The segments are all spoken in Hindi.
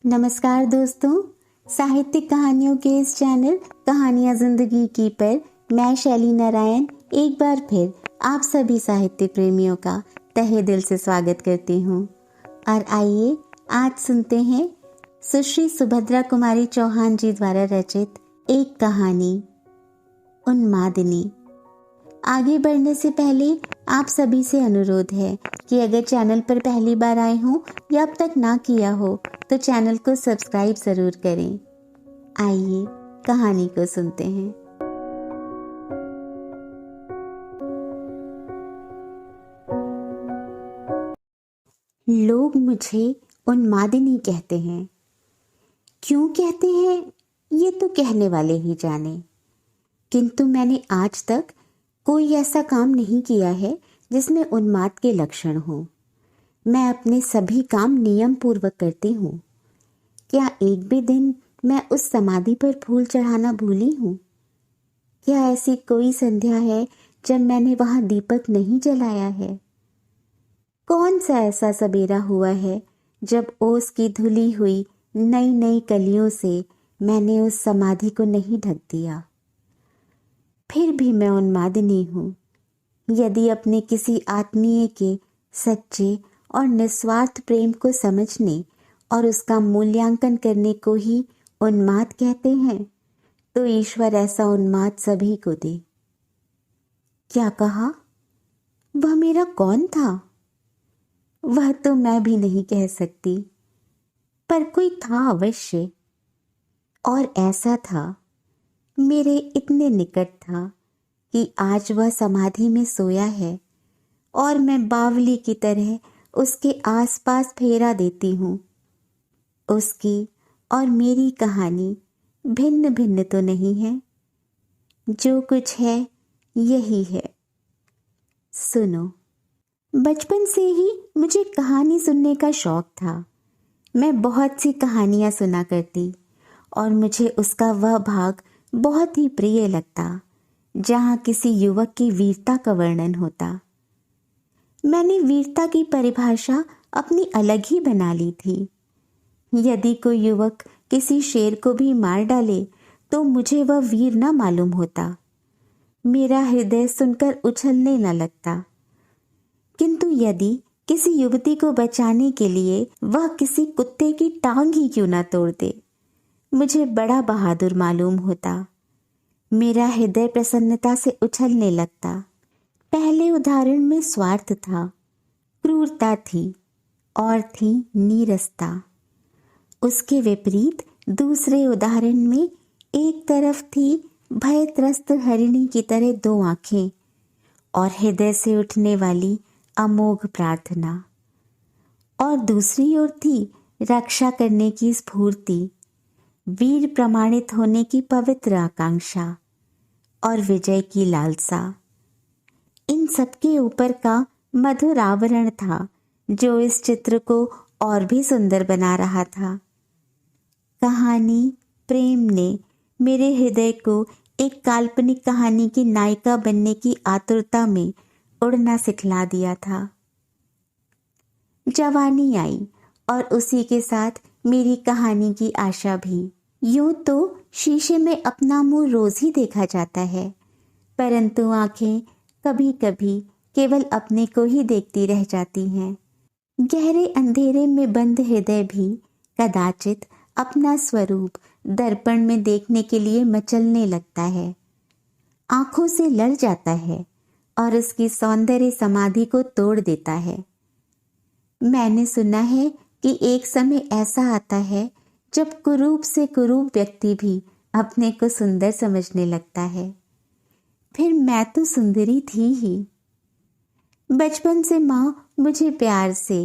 नमस्कार दोस्तों, साहित्यिक कहानियों के इस चैनल कहानियाँ जिंदगी की पर मैं शैली नारायण एक बार फिर आप सभी साहित्य प्रेमियों का तहे दिल से स्वागत करती हूँ। और आइए आज सुनते हैं सुश्री सुभद्रा कुमारी चौहान जी द्वारा रचित एक कहानी उन्मादिनी। आगे बढ़ने से पहले आप सभी से अनुरोध है कि अगर चैनल पर पहली बार आए हों या अब तक ना किया हो तो चैनल को सब्सक्राइब जरूर करें। आइए कहानी को सुनते हैं। लोग मुझे उन्मादिनी कहते हैं। क्यों कहते हैं ये तो कहने वाले ही जाने, किंतु मैंने आज तक कोई ऐसा काम नहीं किया है जिसमें उन्माद के लक्षण हो। मैं अपने सभी काम नियम पूर्वक करती हूँ। क्या एक भी दिन मैं उस समाधि पर फूल चढ़ाना भूली हूँ? क्या ऐसी कोई संध्या है जब मैंने वहां दीपक नहीं जलाया है? कौन सा ऐसा सवेरा हुआ है जब ओस की धुली हुई नई नई कलियों से मैंने उस समाधि को नहीं ढक दिया? फिर भी मैं उन्मादिनी हूँ। यदि अपने किसी आत्मीय के सच्चे और निस्वार्थ प्रेम को समझने और उसका मूल्यांकन करने को ही उन्माद कहते हैं, तो ईश्वर ऐसा उन्माद सभी को दे। क्या कहा? वह मेरा कौन था? वह तो मैं भी नहीं कह सकती, पर कोई था अवश्य। और ऐसा था, मेरे इतने निकट था कि आज वह समाधि में सोया है और मैं बावली की तरह उसके आसपास फेरा देती हूँ। उसकी और मेरी कहानी भिन्न भिन्न तो नहीं है, जो कुछ है यही है। सुनो, बचपन से ही मुझे कहानी सुनने का शौक था। मैं बहुत सी कहानियाँ सुना करती और मुझे उसका वह भाग बहुत ही प्रिय लगता जहाँ किसी युवक की वीरता का वर्णन होता। मैंने वीरता की परिभाषा अपनी अलग ही बना ली थी। यदि कोई युवक किसी शेर को भी मार डाले तो मुझे वह वीर न मालूम होता। मेरा हृदय सुनकर उछलने न लगता। किंतु यदि किसी युवती को बचाने के लिए वह किसी कुत्ते की टांग ही क्यों न तोड़ दे, मुझे बड़ा बहादुर मालूम होता। मेरा हृदय प्रसन्नता से उछलने लगता। पहले उदाहरण में स्वार्थ था, क्रूरता थी और थी नीरसता। उसके विपरीत दूसरे उदाहरण में एक तरफ थी भयत्रस्त हरिणी की तरह दो आंखें और हृदय से उठने वाली अमोघ प्रार्थना, और दूसरी ओर थी रक्षा करने की स्फूर्ति, वीर प्रमाणित होने की पवित्र आकांक्षा और विजय की लालसा। इन सबके ऊपर का मधुर आवरण था जो इस चित्र को और भी सुंदर बना रहा था। कहानी प्रेम ने मेरे हृदय को एक काल्पनिक कहानी की नायिका बनने की आतुरता में उड़ना सिखला दिया था। जवानी आई और उसी के साथ मेरी कहानी की आशा भी। यूं तो शीशे में अपना मुंह रोज ही देखा जाता है, परंतु आंखें कभी कभी केवल अपने को ही देखती रह जाती हैं। गहरे अंधेरे में बंद हृदय भी कदाचित अपना स्वरूप दर्पण में देखने के लिए मचलने लगता है, आंखों से लड़ जाता है और उसकी सौंदर्य समाधि को तोड़ देता है। मैंने सुना है कि एक समय ऐसा आता है जब कुरूप से कुरूप व्यक्ति भी अपने को सुंदर समझने लगता है। फिर मैं तो सुंदरी थी ही। बचपन से माँ मुझे प्यार से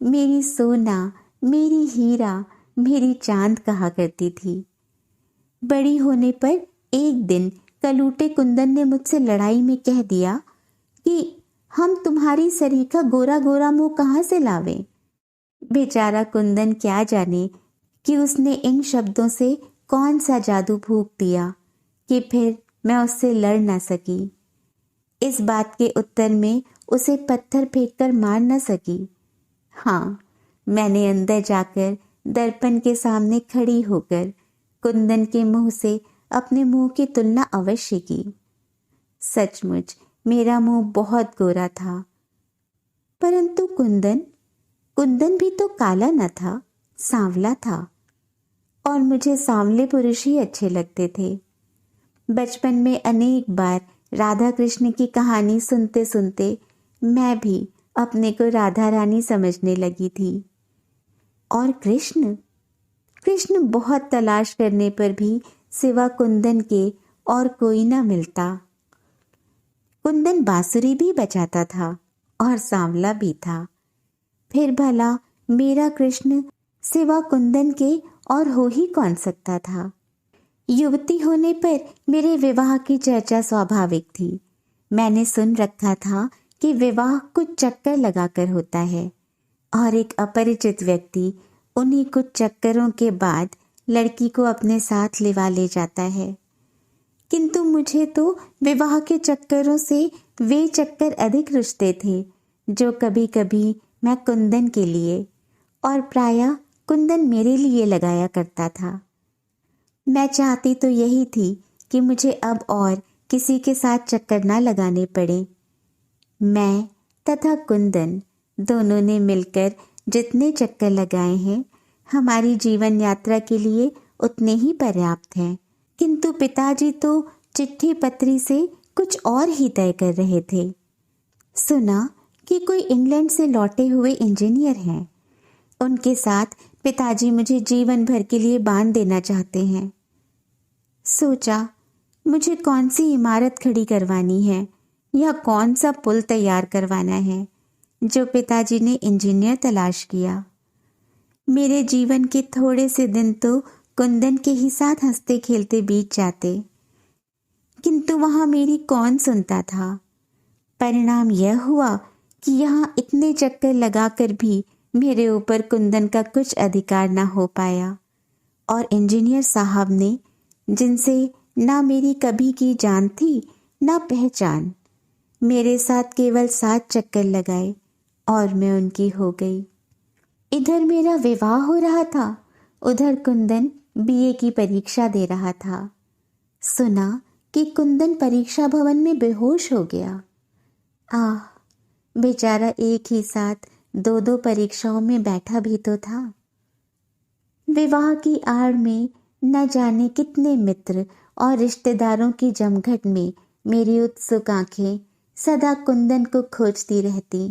मेरी सोना, मेरी हीरा, मेरी चांद कहा करती थी। बड़ी होने पर एक दिन कलूटे कुंदन ने मुझसे लड़ाई में कह दिया कि हम तुम्हारी सरीखा गोरा गोरा मुंह कहाँ से लावें। बेचारा कुंदन क्या जाने कि उसने इन शब्दों से कौन सा जादू फूंक दिया कि फिर मैं उससे लड़ ना सकी। इस बात के उत्तर में उसे पत्थर फेंककर मार न सकी। हाँ, मैंने अंदर जाकर दर्पण के सामने खड़ी होकर कुंदन के मुंह से अपने मुंह की तुलना अवश्य की। सचमुच मेरा मुंह बहुत गोरा था, परंतु कुंदन भी तो काला न था, सांवला था, और मुझे सांवले पुरुष ही अच्छे लगते थे। बचपन में अनेक बार राधा कृष्ण की कहानी सुनते सुनते मैं भी अपने को राधा रानी समझने लगी थी। और कृष्ण बहुत तलाश करने पर भी सिवा कुंदन के और कोई न मिलता। कुंदन बांसुरी भी बजाता था और सांवला भी था, फिर भला मेरा कृष्ण सिवा कुंदन के और हो ही कौन सकता था। युवती होने पर मेरे विवाह की चर्चा स्वाभाविक थी। मैंने सुन रखा था कि विवाह कुछ चक्कर लगाकर होता है और एक अपरिचित व्यक्ति उन्हीं कुछ चक्करों के बाद लड़की को अपने साथ लिवा ले जाता है। किंतु मुझे तो विवाह के चक्करों से वे चक्कर अधिक रुचते थे जो कभी कभी मैं कुंदन के लिए और प्रायः कुंदन मेरे लिए लगाया करता था। मैं चाहती तो यही थी कि मुझे अब और किसी के साथ चक्कर ना लगाने पड़े। मैं तथा कुंदन दोनों ने मिलकर जितने चक्कर लगाए हैं हमारी जीवन यात्रा के लिए उतने ही पर्याप्त हैं। किंतु पिताजी तो चिट्ठी पत्री से कुछ और ही तय कर रहे थे। सुना कि कोई इंग्लैंड से लौटे हुए इंजीनियर हैं। उनके साथ पिताजी मुझे जीवन भर के लिए बांध देना चाहते हैं। सोचा मुझे कौन सी इमारत खड़ी करवानी है या कौन सा पुल तैयार करवाना है जो पिताजी ने इंजीनियर तलाश किया। मेरे जीवन के थोड़े से दिन तो कुंदन के ही साथ हंसते खेलते बीत जाते, किंतु वहां मेरी कौन सुनता था। परिणाम यह हुआ कि यहाँ इतने चक्कर लगाकर भी मेरे ऊपर कुंदन का कुछ अधिकार न हो पाया और इंजीनियर साहब ने, जिनसे ना मेरी कभी की जान थी ना पहचान, मेरे साथ केवल 7 चक्कर लगाए और मैं उनकी हो गई। इधर मेरा विवाह हो रहा था, उधर कुंदन बीए की परीक्षा दे रहा था। सुना कि कुंदन परीक्षा भवन में बेहोश हो गया। आह, बेचारा एक ही साथ 2-2 परीक्षाओं में बैठा भी तो था। विवाह की आड़ में न जाने कितने मित्र और रिश्तेदारों की जमघट में मेरी उत्सुक आंखें सदा कुंदन को खोजती रहती,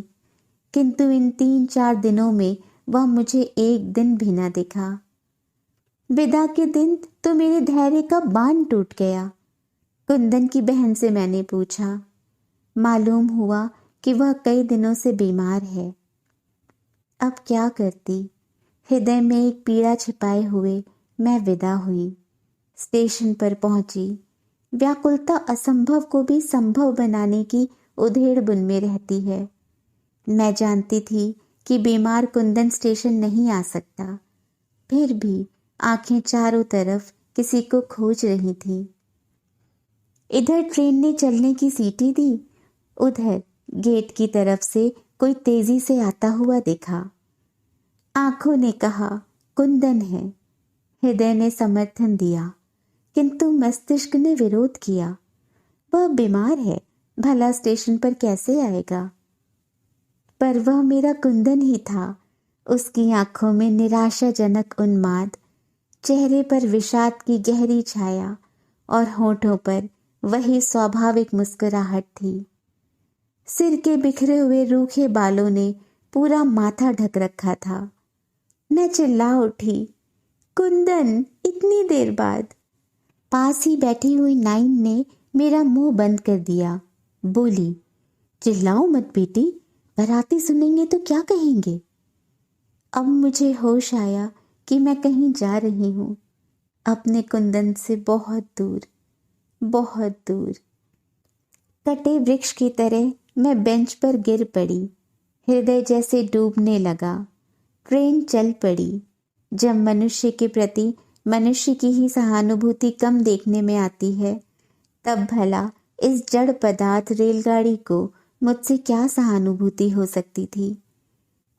किंतु इन 3-4 दिनों में वह मुझे एक दिन भी न दिखा। विदा के दिन तो मेरे धैर्य का बांध टूट गया। कुंदन की बहन से मैंने पूछा, मालूम हुआ कि वह कई दिनों से बीमार है। अब क्या करती, हृदय में एक पीड़ा छिपाए हुए मैं विदा हुई। स्टेशन पर पहुंची। व्याकुलता असंभव को भी संभव बनाने की उधेड़-बुन में रहती है। मैं जानती थी कि बीमार कुंदन स्टेशन नहीं आ सकता, फिर भी आंखें चारों तरफ किसी को खोज रही थी। इधर ट्रेन ने चलने की सीटी दी, उधर गेट की तरफ से कोई तेजी से आता हुआ दिखा। आंखों ने कहा कुंदन है, हृदय ने समर्थन दिया, किंतु मस्तिष्क ने विरोध किया। वह बीमार है, भला स्टेशन पर कैसे आएगा। पर वह मेरा कुंदन ही था। उसकी आंखों में निराशाजनक उन्माद, चेहरे पर विषाद की गहरी छाया और होठों पर वही स्वाभाविक मुस्कुराहट थी। सिर के बिखरे हुए रूखे बालों ने पूरा माथा ढक रखा था। मैं चिल्ला उठी, कुंदन, इतनी देर बाद। पास ही बैठी हुई नाइन ने मेरा मुंह बंद कर दिया। बोली, चिल्लाओ मत बेटी, बाराती सुनेंगे तो क्या कहेंगे। अब मुझे होश आया कि मैं कहीं जा रही हूँ, अपने कुंदन से बहुत दूर, बहुत दूर। कटे वृक्ष की तरह मैं बेंच पर गिर पड़ी। हृदय जैसे डूबने लगा। ट्रेन चल पड़ी। जब मनुष्य के प्रति मनुष्य की ही सहानुभूति कम देखने में आती है, तब भला इस जड़ पदार्थ रेलगाड़ी को मुझसे क्या सहानुभूति हो सकती थी।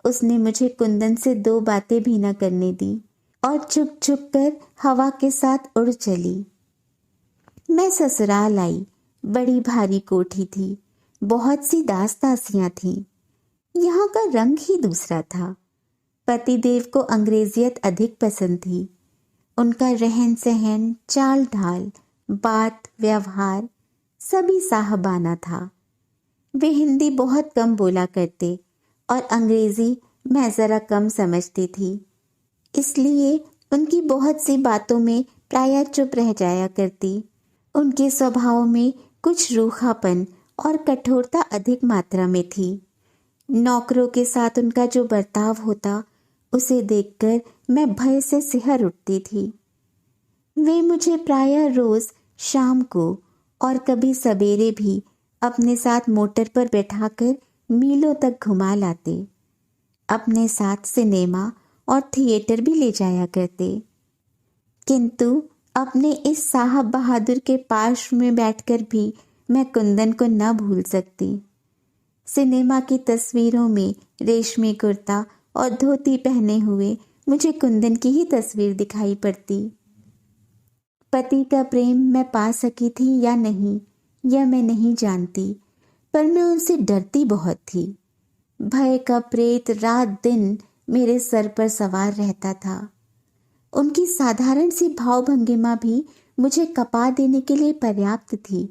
उसने मुझे कुंदन से 2 बातें भी न करने दी। और छुप छुप कर हवा के साथ उड़ चली। मैं ससुराल आई। बड़ी भारी कोठी थी, बहुत सी दास दासियां थीं। यहाँ का रंग ही दूसरा था। पतिदेव को अंग्रेजियत अधिक पसंद थी। उनका रहन सहन, चाल ढाल, बात व्यवहार सभी साहबाना था। वे हिंदी बहुत कम बोला करते और अंग्रेजी मैं ज़रा कम समझती थी, इसलिए उनकी बहुत सी बातों में प्रायः चुप रह जाया करती। उनके स्वभाव में कुछ रूखापन और कठोरता अधिक मात्रा में थी। नौकरों के साथ उनका जो बर्ताव होता, उसे देखकर मैं भय से सिहर उठती थी। वे मुझे प्रायः रोज शाम को और कभी सवेरे भी अपने साथ मोटर पर बैठाकर मीलों तक घुमा लाते। अपने साथ सिनेमा और थिएटर भी ले जाया करते। किंतु अपने इस साहब बहादुर के पार्श्व में बैठकर भी मैं कुंदन को न भूल सकती। सिनेमा की तस्वीरों में रेशमी कुर्ता और धोती पहने हुए मुझे कुंदन की ही तस्वीर दिखाई पड़ती। पति का प्रेम मैं पा सकी थी या नहीं, यह मैं नहीं जानती, पर मैं उनसे डरती बहुत थी। भय का प्रेत रात दिन मेरे सर पर सवार रहता था। उनकी साधारण सी भावभंगिमा भी मुझे कपा देने के लिए पर्याप्त थी।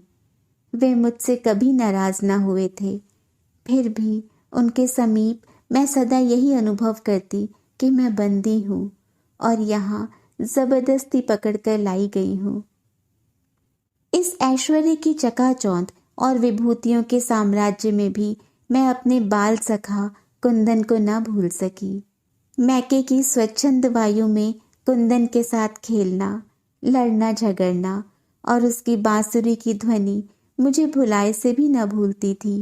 वे मुझसे कभी नाराज न हुए थे, फिर भी उनके समीप मैं सदा यही अनुभव करती कि मैं बंदी हूँ और यहाँ जबरदस्ती पकड़कर लाई गई हूँ। इस ऐश्वर्य की चकाचौंध और विभूतियों के साम्राज्य में भी मैं अपने बाल सखा कुंदन को न भूल सकी। मैके की स्वच्छंद वायु में कुंदन के साथ खेलना, लड़ना झगड़ना और उसकी बांसुरी की ध्वनि मुझे भुलाए से भी न भूलती थी।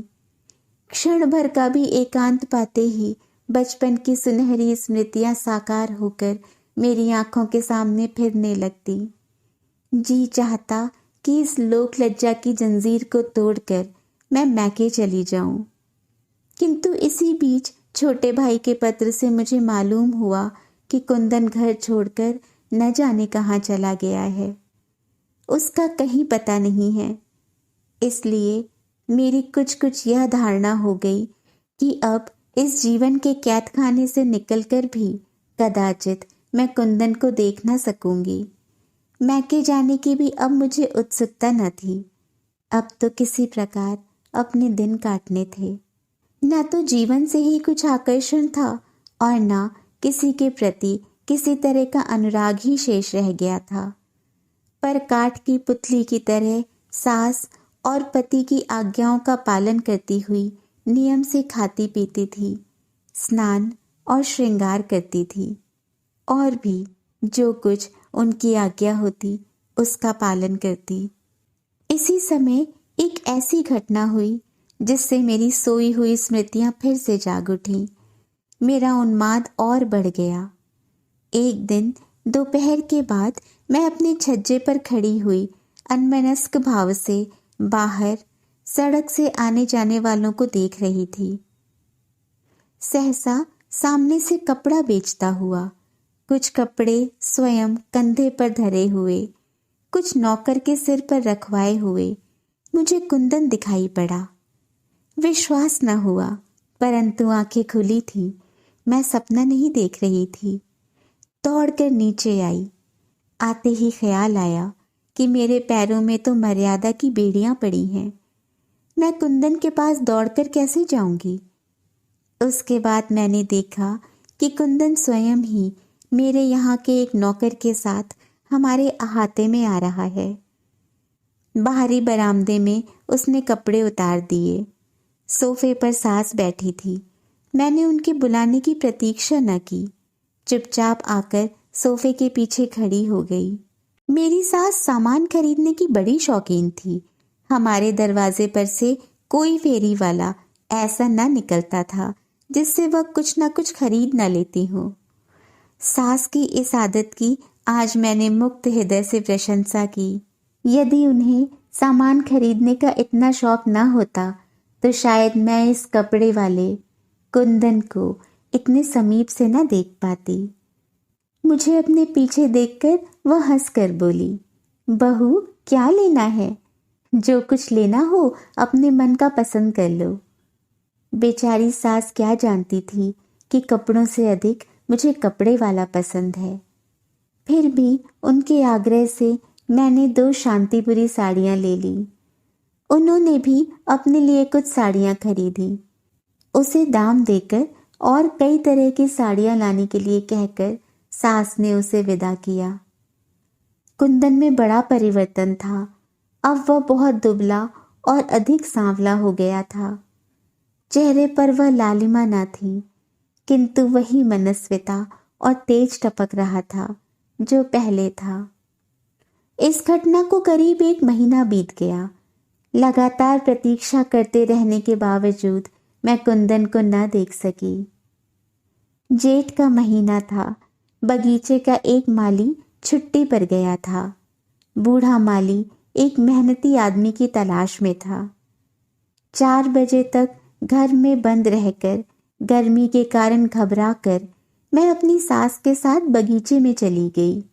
क्षण भर का भी एकांत पाते ही बचपन की सुनहरी स्मृतियां साकार होकर मेरी आंखों के सामने फिरने लगती। जी चाहता कि इस लोक लज्जा की जंजीर को तोड़कर मैं मैके चली जाऊं। किंतु इसी बीच छोटे भाई के पत्र से मुझे मालूम हुआ कि कुंदन घर छोड़कर न जाने कहाँ चला गया है। उसका कहीं पता नहीं है। इसलिए मेरी कुछ कुछ यह धारणा हो गई कि अब इस जीवन के कैदखाने से निकलकर भी कदाचित मैं कुंदन को देख न सकूंगी। मैके जाने की भी अब मुझे उत्सुकता न थी। अब तो किसी प्रकार अपने दिन काटने थे। न तो जीवन से ही कुछ आकर्षण था और न किसी के प्रति किसी तरह का अनुराग ही शेष रह गया था। पर काठ की पुतली की तरह सास और पति की आज्ञाओं का पालन करती हुई नियम से खाती पीती थी, स्नान और श्रृंगार करती थी, और भी जो कुछ उनकी आज्ञा होती उसका पालन करती। इसी समय एक ऐसी घटना हुई जिससे मेरी सोई हुई स्मृतियां फिर से जाग उठीं। मेरा उन्माद और बढ़ गया। एक दिन दोपहर के बाद मैं अपने छज्जे पर खड़ी हुई अनमनस्क भाव से बाहर सड़क से आने जाने वालों को देख रही थी। सहसा सामने से कपड़ा बेचता हुआ, कुछ कपड़े स्वयं कंधे पर धरे हुए, कुछ नौकर के सिर पर रखवाए हुए मुझे कुंदन दिखाई पड़ा। विश्वास न हुआ, परंतु आंखें खुली थीं। मैं सपना नहीं देख रही थी। दौड़कर नीचे आई। आते ही ख्याल आया कि मेरे पैरों में तो मर्यादा की बेड़ियां पड़ी हैं। मैं कुंदन के पास दौड़कर कैसे जाऊंगी? उसके बाद मैंने देखा कि कुंदन स्वयं ही मेरे यहाँ के एक नौकर के साथ हमारे अहाते में आ रहा है। बाहरी बरामदे में उसने कपड़े उतार दिए। सोफे पर सास बैठी थी। मैंने उनके बुलाने की प्रतीक्षा न की, चुपचाप आकर सोफे के पीछे खड़ी हो गई। मेरी सास सामान खरीदने की बड़ी शौकीन थी। हमारे दरवाजे पर से कोई फेरी वाला ऐसा न निकलता था जिससे वह कुछ न कुछ खरीद न लेती हो। सास की इस आदत की आज मैंने मुक्त हृदय से प्रशंसा की। यदि उन्हें सामान खरीदने का इतना शौक न होता तो शायद मैं इस कपड़े वाले कुंदन को इतने समीप से न देख पाती। मुझे अपने पीछे देखकर वह हंसकर बोली, बहू क्या लेना है? जो कुछ लेना हो अपने मन का पसंद कर लो। बेचारी सास क्या जानती थी कि कपड़ों से अधिक मुझे कपड़े वाला पसंद है। फिर भी उनके आग्रह से मैंने 2 शांतिपुरी साड़ियाँ ले ली। उन्होंने भी अपने लिए कुछ साड़ियाँ खरीदी। उसे दाम देकर और कई तरह की साड़ियाँ लाने के लिए कहकर सास ने उसे विदा किया। कुंदन में बड़ा परिवर्तन था। अब वह बहुत दुबला और अधिक सांवला हो गया था। चेहरे पर वह लालिमा न थी, किंतु वही मनस्विता और तेज टपक रहा था जो पहले था। इस घटना को करीब 1 महीना बीत गया। लगातार प्रतीक्षा करते रहने के बावजूद मैं कुंदन को न देख सकी। जेठ का महीना था। बगीचे का एक माली छुट्टी पर गया था। बूढ़ा माली एक मेहनती आदमी की तलाश में था। 4 बजे तक घर में बंद रहकर गर्मी के कारण घबराकर मैं अपनी सास के साथ बगीचे में चली गई।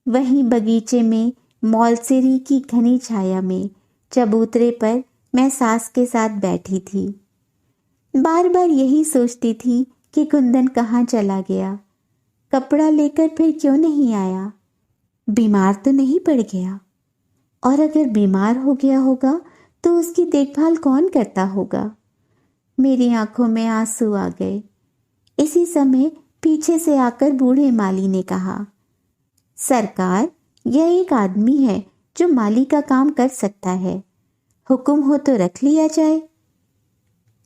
वहीं बगीचे में मौलसेरी की घनी छाया में चबूतरे पर मैं सास के साथ बैठी थी। बार बार यही सोचती थी कि कुंदन कहाँ चला गया, कपड़ा लेकर फिर क्यों नहीं आया, बीमार तो नहीं पड़ गया, और अगर बीमार हो गया होगा तो उसकी देखभाल कौन करता होगा। मेरी आंखों में आंसू आ गए। इसी समय पीछे से आकर बूढ़े माली ने कहा, सरकार, यह एक आदमी है जो माली का काम कर सकता है, हुक्म हो तो रख लिया जाए।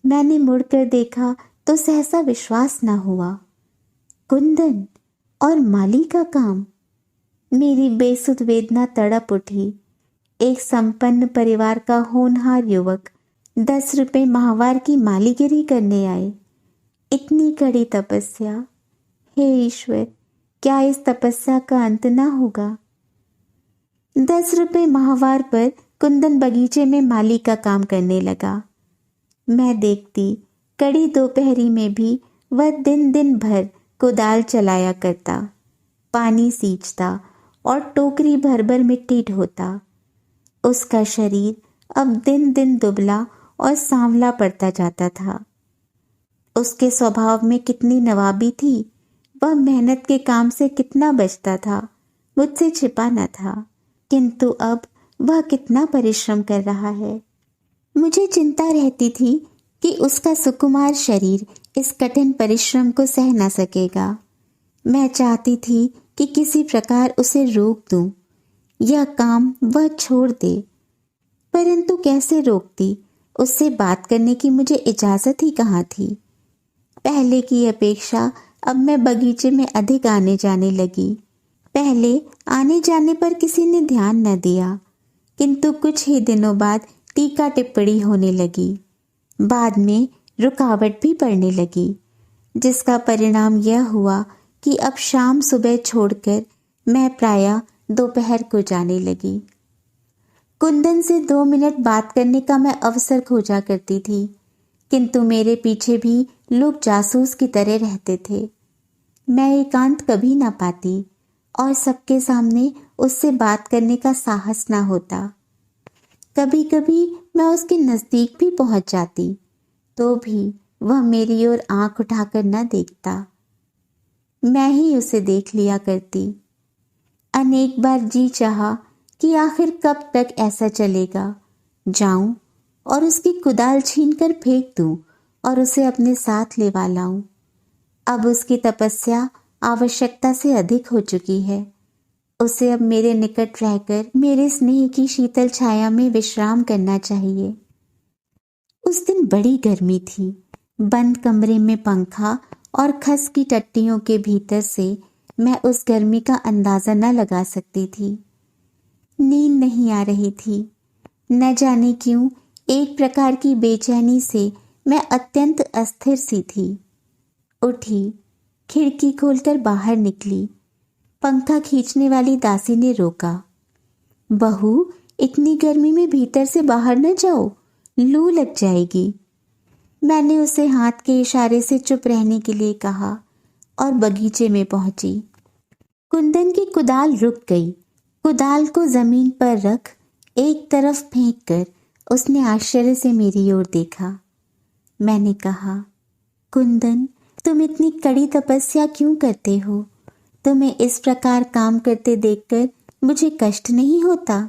मैंने मुड़कर देखा तो सहसा विश्वास न हुआ। कुंदन और माली का काम। मेरी बेसुध वेदना तड़प उठी। एक संपन्न परिवार का होनहार युवक 10 रुपए माहवार की मालीगिरी करने आए। इतनी कड़ी तपस्या। हे ईश्वर, क्या इस तपस्या का अंत ना होगा? 10 रुपए माहवार पर कुंदन बगीचे में माली का काम करने लगा। मैं देखती कड़ी दोपहरी में भी वह दिन दिन भर कुदाल चलाया करता, पानी सींचता और टोकरी भर भर मिट्टी ढोता। उसका शरीर अब दिन दिन दुबला और सांवला पड़ता जाता था। उसके स्वभाव में कितनी नवाबी थी। वह मेहनत के काम से कितना बचता था, मुझसे छिपा न था। किंतु अब वह कितना परिश्रम कर रहा है। मुझे चिंता रहती थी कि उसका सुकुमार शरीर इस कठिन परिश्रम को सह न सकेगा। मैं चाहती थी कि किसी प्रकार उसे रोक दूं, यह काम वह छोड़ दे। परंतु कैसे रोकती? उससे बात करने की मुझे इजाजत ही कहाँ थी। पहले की अपेक्षा अब मैं बगीचे में अधिक आने जाने लगी। पहले आने जाने पर किसी ने ध्यान न दिया, किंतु कुछ ही दिनों बाद टीका टिप्पणी होने लगी। बाद में रुकावट भी पड़ने लगी, जिसका परिणाम यह हुआ कि अब शाम सुबह छोड़कर मैं प्रायः दोपहर को जाने लगी। कुंदन से 2 मिनट बात करने का मैं अवसर खोजा करती थी, किंतु मेरे पीछे भी लोग जासूस की तरह रहते थे। मैं एकांत कभी ना पाती और सबके सामने उससे बात करने का साहस ना होता। कभी कभी मैं उसके नज़दीक भी पहुंच जाती, तो भी वह मेरी ओर आंख उठाकर न देखता। मैं ही उसे देख लिया करती। अनेक बार जी चाहा कि आखिर कब तक ऐसा चलेगा। जाऊं और उसकी कुदाल छीनकर फेंक दूं और उसे अपने साथ लेवा लाऊं। अब उसकी तपस्या आवश्यकता से अधिक हो चुकी है। उसे अब मेरे निकट रहकर मेरे स्नेह की शीतल छाया में विश्राम करना चाहिए। उस दिन बड़ी गर्मी थी। बंद कमरे में पंखा और खस की टट्टियों के भीतर से मैं उस गर्मी का अंदाजा न लगा सकती थी। नींद नहीं आ रही थी। न जाने क्यों एक प्रकार की बेचैनी से मैं अत्यंत अस्थिर सी थी। उठी, खिड़की खोलकर बाहर निकली। पंखा खींचने वाली दासी ने रोका। बहू, इतनी गर्मी में भीतर से बाहर न जाओ, लू लग जाएगी। मैंने उसे हाथ के इशारे से चुप रहने के लिए कहा और बगीचे में पहुंची। कुंदन की कुदाल रुक गई। कुदाल को जमीन पर रख एक तरफ फेंक कर उसने आश्चर्य से मेरी ओर देखा। मैंने कहा, कुंदन, तुम इतनी कड़ी तपस्या क्यों करते हो? तुम्हें इस प्रकार काम करते देखकर मुझे कष्ट नहीं होता?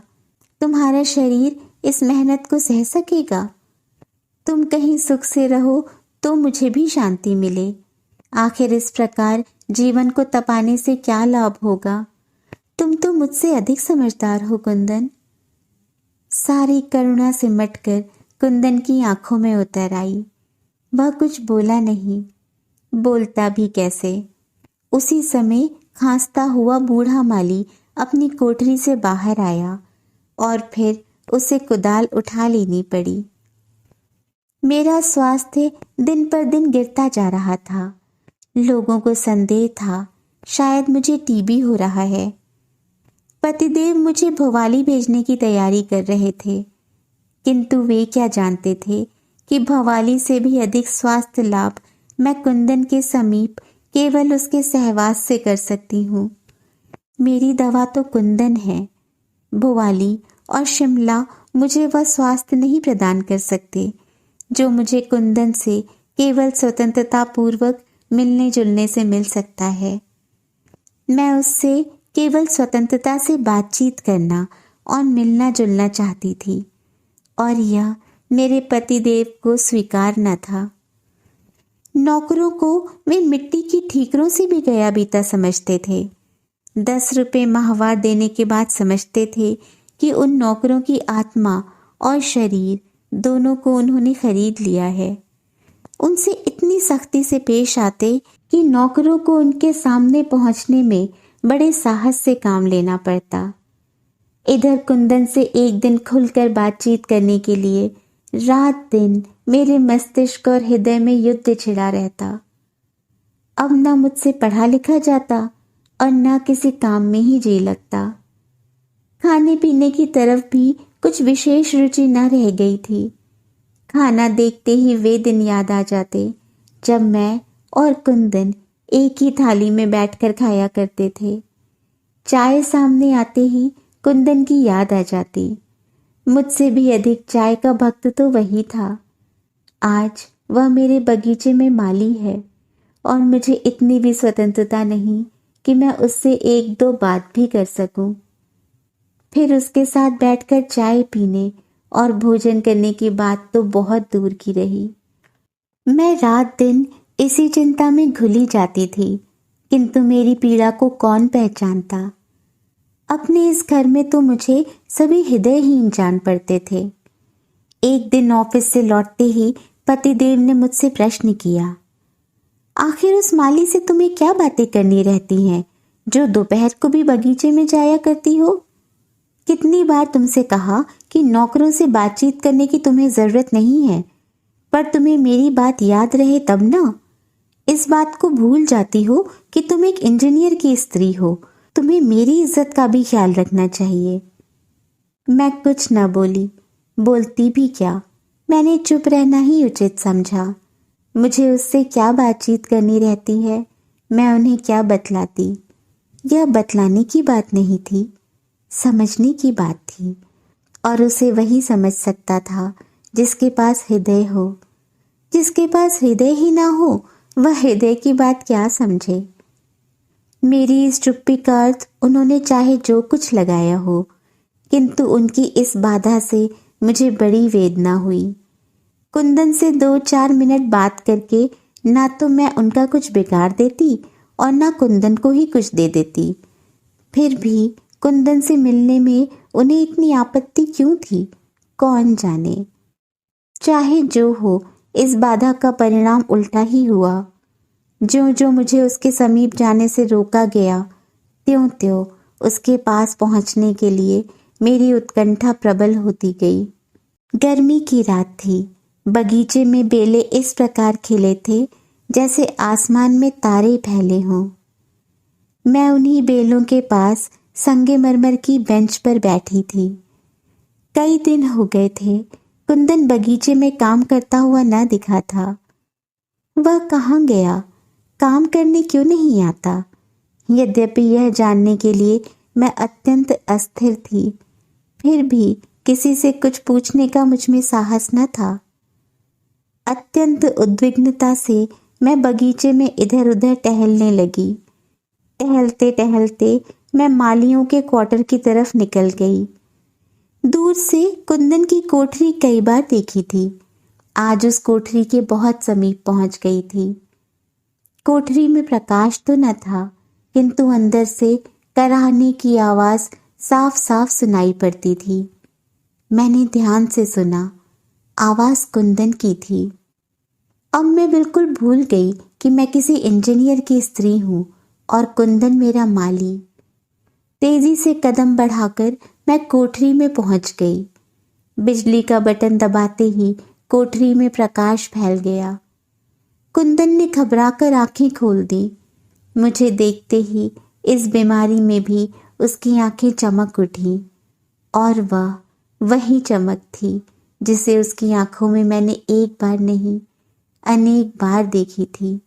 तुम्हारा शरीर इस मेहनत को सह सकेगा? तुम कहीं सुख से रहो तो मुझे भी शांति मिले। आखिर इस प्रकार जीवन को तपाने से क्या लाभ होगा? तुम तो मुझसे अधिक समझदार हो कुंदन। सारी करुणा सिमटकर कुंदन की आंखों में उतर आई। वह कुछ बोला नहीं, बोलता भी कैसे। उसी समय खांसता हुआ बूढ़ा माली अपनी कोठरी से बाहर आया और फिर उसे कुदाल उठा लेनी पड़ी। मेरा स्वास्थ्य दिन पर दिन गिरता जा रहा था। लोगों को संदेह था शायद मुझे टीबी हो रहा है। पतिदेव मुझे भवाली भेजने की तैयारी कर रहे थे, किंतु वे क्या जानते थे कि भवाली से भी अधिक स्वास्थ्य लाभ मैं कुंदन के समीप केवल उसके सहवास से कर सकती हूँ। मेरी दवा तो कुंदन है। भवाली और शिमला मुझे वह स्वास्थ्य नहीं प्रदान कर सकते जो मुझे कुंदन से केवल स्वतंत्रता पूर्वक मिलने जुलने से मिल सकता है। मैं उससे केवल स्वतंत्रता से बातचीत करना और मिलना जुलना चाहती थी और यह मेरे पतिदेव को स्वीकार न था। नौकरों को वे मिट्टी की ठीकरों से भी गया बीता समझते थे। 10 रुपये माहवार देने के बाद समझते थे कि उन नौकरों की आत्मा और शरीर दोनों को उन्होंने खरीद लिया है। उनसे इतनी सख्ती से पेश आते कि नौकरों को उनके सामने पहुंचने में बड़े साहस से काम लेना पड़ता। इधर कुंदन से एक दिन खुलकर बातचीत करने के लिए रात दिन मेरे मस्तिष्क और हृदय में युद्ध छिड़ा रहता। अब न मुझसे पढ़ा लिखा जाता और न किसी काम में ही जी लगता। खाने पीने की तरफ भी कुछ विशेष रुचि न रह गई थी। खाना देखते ही वे दिन याद आ जाते जब मैं और कुंदन एक ही थाली में बैठकर खाया करते थे। चाय सामने आते ही कुंदन की याद आ जाती। मुझसे भी अधिक चाय का भक्त तो वही था। आज वह मेरे बगीचे में माली है और मुझे इतनी भी स्वतंत्रता नहीं कि मैं उससे एक दो बात भी कर सकूं। फिर उसके साथ बैठकर चाय पीने और भोजन करने की बात तो बहुत दूर की रही। मैं रात दिन इसी चिंता में घुली जाती थी, किंतु मेरी पीड़ा को कौन पहचानता। अपने इस घर में तो मुझे सभी हृदयहीन जान पड़ते थे। एक दिन ऑफिस से लौटते ही पतिदेव ने मुझसे प्रश्न किया, आखिर उस माली से तुम्हें क्या बातें करनी रहती हैं जो दोपहर को भी बगीचे में जाया करती हो? कितनी बार तुमसे कहा कि नौकरों से बातचीत करने की तुम्हें जरूरत नहीं है, पर तुम्हें मेरी बात याद रहे तब ना। इस बात को भूल जाती हो कि तुम एक इंजीनियर की स्त्री हो। तुम्हें मेरी इज्जत का भी ख्याल रखना चाहिए। मैं कुछ न बोली, बोलती भी क्या, मैंने चुप रहना ही उचित समझा। मुझे उससे क्या बातचीत करनी रहती है, मैं उन्हें क्या बतलाती। यह बतलाने की बात नहीं थी, समझने की बात थी, और उसे वही समझ सकता था जिसके पास हृदय हो। जिसके पास हृदय ही ना हो वह हृदय की बात क्या समझे। मेरी इस चुप्पी का अर्थ उन्होंने चाहे जो कुछ लगाया हो, किंतु उनकी इस बाधा से मुझे बड़ी वेदना हुई। कुंदन से 2-4 मिनट बात करके ना तो मैं उनका कुछ बिगाड़ देती और ना कुंदन को ही कुछ दे देती। फिर भी कुंदन से मिलने में उन्हें इतनी आपत्ति क्यों थी, कौन जाने। चाहे जो हो, इस बाधा का परिणाम उल्टा ही हुआ। ज्यों ज्यों मुझे उसके समीप जाने से रोका गया, त्यों त्यों उसके पास पहुंचने के लिए मेरी उत्कंठा प्रबल होती गई। गर्मी की रात थी। बगीचे में बेले इस प्रकार खिले थे जैसे आसमान में तारे फैले हों। मैं उन्हीं बेलों के पास संगमरमर की बेंच पर बैठी थी। कई दिन हो गए थे कुंदन बगीचे में काम करता हुआ न दिखा था। वह कहाँ गया? काम करने क्यों नहीं आता? यद्यपि यह जानने के लिए मैं अत्यंत अस्थिर थी, फिर भी किसी से कुछ पूछने का मुझ में साहस न था। अत्यंत उद्विग्नता से मैं बगीचे में इधर उधर टहलने लगी। टहलते टहलते मैं मालियों के क्वार्टर की तरफ निकल गई। दूर से कुंदन की कोठरी कई बार देखी थी, आज उस कोठरी के बहुत समीप पहुंच गई थी। कोठरी में प्रकाश तो न था, किंतु अंदर से कराहने की आवाज साफ साफ सुनाई पड़ती थी। मैंने ध्यान से सुना, आवाज कुंदन की थी। अब मैं बिल्कुल भूल गई कि मैं किसी इंजीनियर की स्त्री हूँ और कुंदन मेरा माली। तेजी से कदम बढ़ाकर मैं कोठरी में पहुंच गई। बिजली का बटन दबाते ही कोठरी में प्रकाश फैल गया। कुंदन ने घबराकर आंखें खोल दी। मुझे देखते ही इस बीमारी में भी उसकी आंखें चमक उठी, और वह वही चमक थी जिसे उसकी आंखों में मैंने एक बार नहीं अनेक बार देखी थी।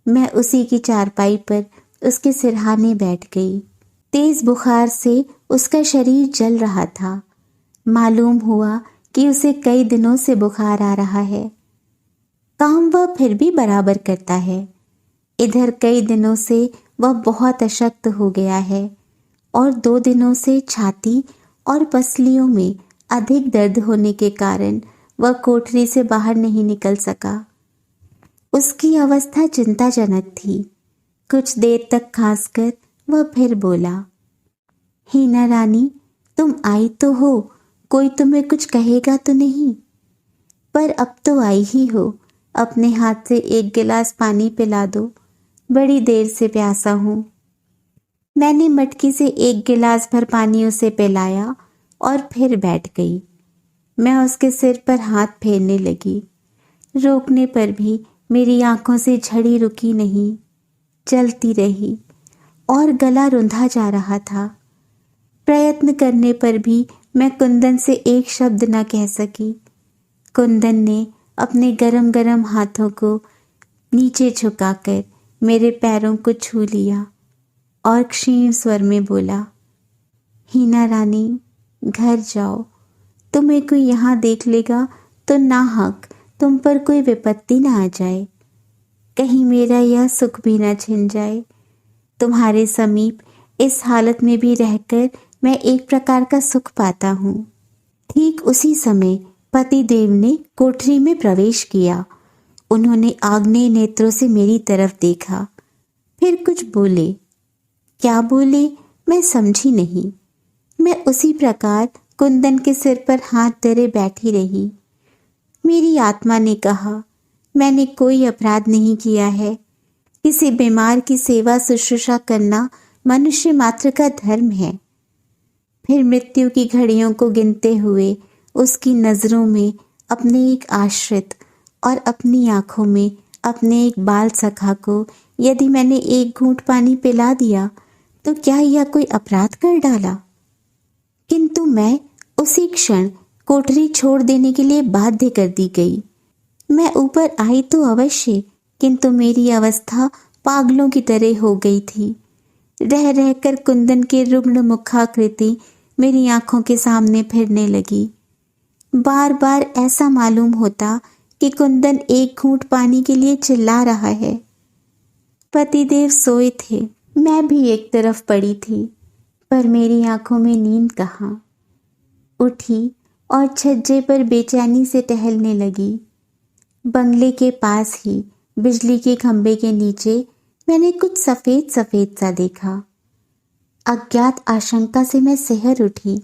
मैं उसी की चारपाई पर उसके सिरहाने बैठ गई। तेज बुखार से उसका शरीर जल रहा था। मालूम हुआ कि उसे कई दिनों से बुखार आ रहा है। काम वह फिर भी बराबर करता है। इधर कई दिनों से वह बहुत अशक्त हो गया है और 2 दिनों से छाती और पसलियों में अधिक दर्द होने के कारण वह कोठरी से बाहर नहीं निकल सका। उसकी अवस्था चिंताजनक थी। कुछ देर तक खांसकर वह फिर बोला, हीना रानी, तुम आई तो हो, कोई तुम्हें कुछ कहेगा तो नहीं? पर अब तो आई ही हो, अपने हाथ से एक गिलास पानी पिला दो, बड़ी देर से प्यासा हूं। मैंने मटकी से एक गिलास भर पानी उसे पिलाया और फिर बैठ गई। मैं उसके सिर पर हाथ फेरने लगी। रोकने पर भी मेरी आंखों से झड़ी रुकी नहीं, चलती रही और गला रुंधा जा रहा था। प्रयत्न करने पर भी मैं कुंदन से एक शब्द न कह सकी। कुंदन ने अपने गरम गरम हाथों को नीचे झुकाकर मेरे पैरों को छू लिया और क्षीण स्वर में बोला, हीना रानी, घर जाओ। तुम्हें कोई यहाँ देख लेगा तो नाहक तुम पर कोई विपत्ति न आ जाए, कहीं मेरा यह सुख भी न छिन जाए। तुम्हारे समीप इस हालत में भी रहकर मैं एक प्रकार का सुख पाता हूँ। ठीक उसी समय पति देव ने कोठरी में प्रवेश किया। उन्होंने आग्नेय नेत्रों से मेरी तरफ देखा, फिर कुछ बोले। क्या बोले मैं समझी नहीं। मैं उसी प्रकार कुंदन के सिर पर हाथ धरे बैठी रही। मेरी आत्मा ने कहा, मैंने कोई अपराध नहीं किया है। किसी बीमार की सेवा शुश्रूषा करना मनुष्य मात्र का धर्म है। फिर मृत्यु की घड़ियों को गिनते हुए उसकी नजरों में अपने एक आश्रित और अपनी आंखों में अपने एक बाल सखा को यदि मैंने एक घूंट पानी पिला दिया तो क्या यह कोई अपराध कर डाला? किंतु मैं उसी क्षण कोठरी छोड़ देने के लिए बाध्य कर दी गई। मैं ऊपर आई तो अवश्य, किंतु मेरी अवस्था पागलों की तरह हो गई थी। रह रहकर कुंदन के रुग्ण मुखाकृति मेरी आंखों के सामने फिरने लगी। बार बार ऐसा मालूम होता कि कुंदन एक घूंट पानी के लिए चिल्ला रहा है। पतिदेव सोए थे, मैं भी एक तरफ पड़ी थी, पर मेरी आंखों में नींद कहाँ। उठी और छज्जे पर बेचैनी से टहलने लगी। बंगले के पास ही बिजली के खंभे के नीचे मैंने कुछ सफेद सफेद सा देखा। अज्ञात आशंका से मैं सिहर उठी।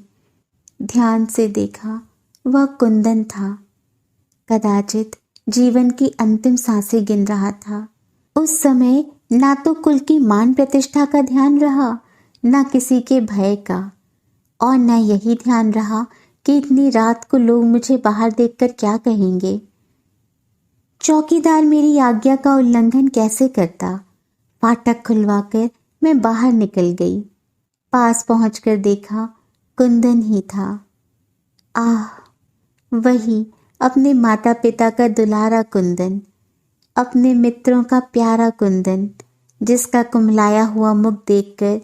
ध्यान से देखा, वह कुंदन था। कदाचित जीवन की अंतिम सांसें गिन रहा था। उस समय ना तो कुल की मान प्रतिष्ठा का ध्यान रहा, ना किसी के भय का, और न यही ध्यान रहा कि इतनी रात को लोग मुझे बाहर देखकर क्या कहेंगे। चौकीदार मेरी आज्ञा का उल्लंघन कैसे करता। फाटक खुलवाकर मैं बाहर निकल गई। पास पहुंचकर देखा, कुंदन ही था। आह, वही अपने माता पिता का दुलारा कुंदन, अपने मित्रों का प्यारा कुंदन, जिसका कुम्हलाया हुआ मुख देखकर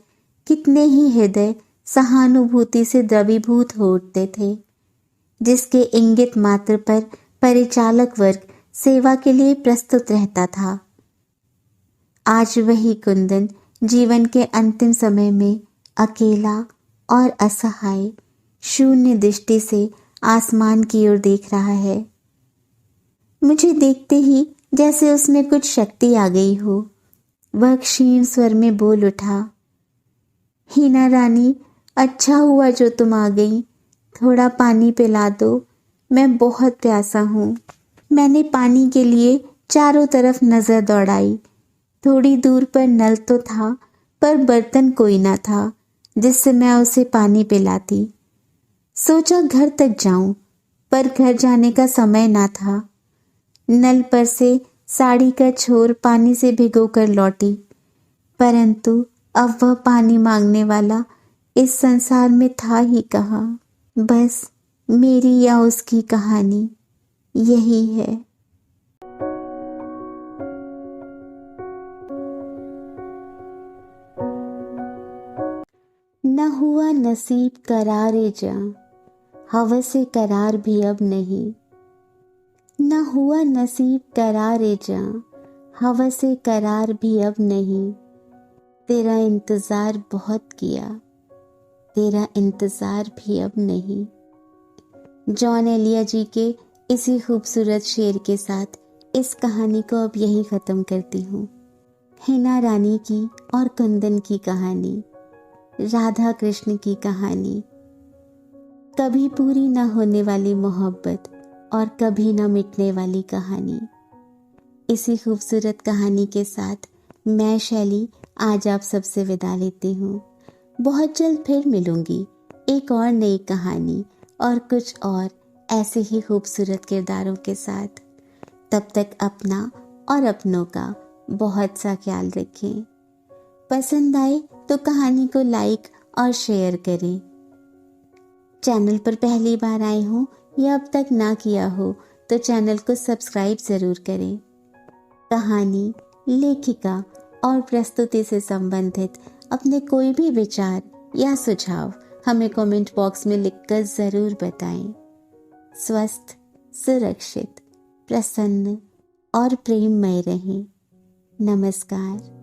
कितने ही हृदय सहानुभूति से द्रवीभूत हो उठते थे, जिसके इंगित मात्र पर परिचालक वर्ग सेवा के लिए प्रस्तुत रहता था। आज वही कुंदन जीवन के अंतिम समय में अकेला और असहाय शून्य दृष्टि से आसमान की ओर देख रहा है। मुझे देखते ही जैसे उसमें कुछ शक्ति आ गई हो, वह क्षीण स्वर में बोल उठा, हीना रानी, अच्छा हुआ जो तुम आ गई। थोड़ा पानी पिला दो, मैं बहुत प्यासा हूँ। मैंने पानी के लिए चारों तरफ नजर दौड़ाई। थोड़ी दूर पर नल तो था, पर बर्तन कोई ना था जिससे मैं उसे पानी पिलाती। सोचा घर तक जाऊं, पर घर जाने का समय ना था। नल पर से साड़ी का छोर पानी से भिगोकर लौटी, परंतु अब वह पानी मांगने वाला इस संसार में था ही कहाँ। बस मेरी या उसकी कहानी यही है। न हुआ नसीब करारे जां, हवसे करार भी अब नहीं। न हुआ नसीब करारे जां, हवसे करार भी अब नहीं। तेरा इंतजार बहुत किया, तेरा इंतजार भी अब नहीं। जॉन एलिया जी के इसी खूबसूरत शेर के साथ इस कहानी को अब यही ख़त्म करती हूँ। हीना रानी की और कुंदन की कहानी, राधा कृष्ण की कहानी, कभी पूरी न होने वाली मोहब्बत और कभी न मिटने वाली कहानी। इसी खूबसूरत कहानी के साथ मैं शैली आज आप सबसे विदा लेती हूँ। बहुत जल्द फिर मिलूंगी एक और नई कहानी और कुछ और ऐसे ही खूबसूरत किरदारों के साथ। तब तक अपना और अपनों का बहुत सा ख्याल रखें। पसंद आए तो कहानी को लाइक और शेयर करें। चैनल पर पहली बार आए हो या अब तक ना किया हो तो चैनल को सब्सक्राइब ज़रूर करें। कहानी, लेखिका और प्रस्तुति से संबंधित अपने कोई भी विचार या सुझाव हमें कमेंट बॉक्स में लिखकर ज़रूर बताएं। स्वस्थ, सुरक्षित, प्रसन्न और प्रेममय रहें। नमस्कार।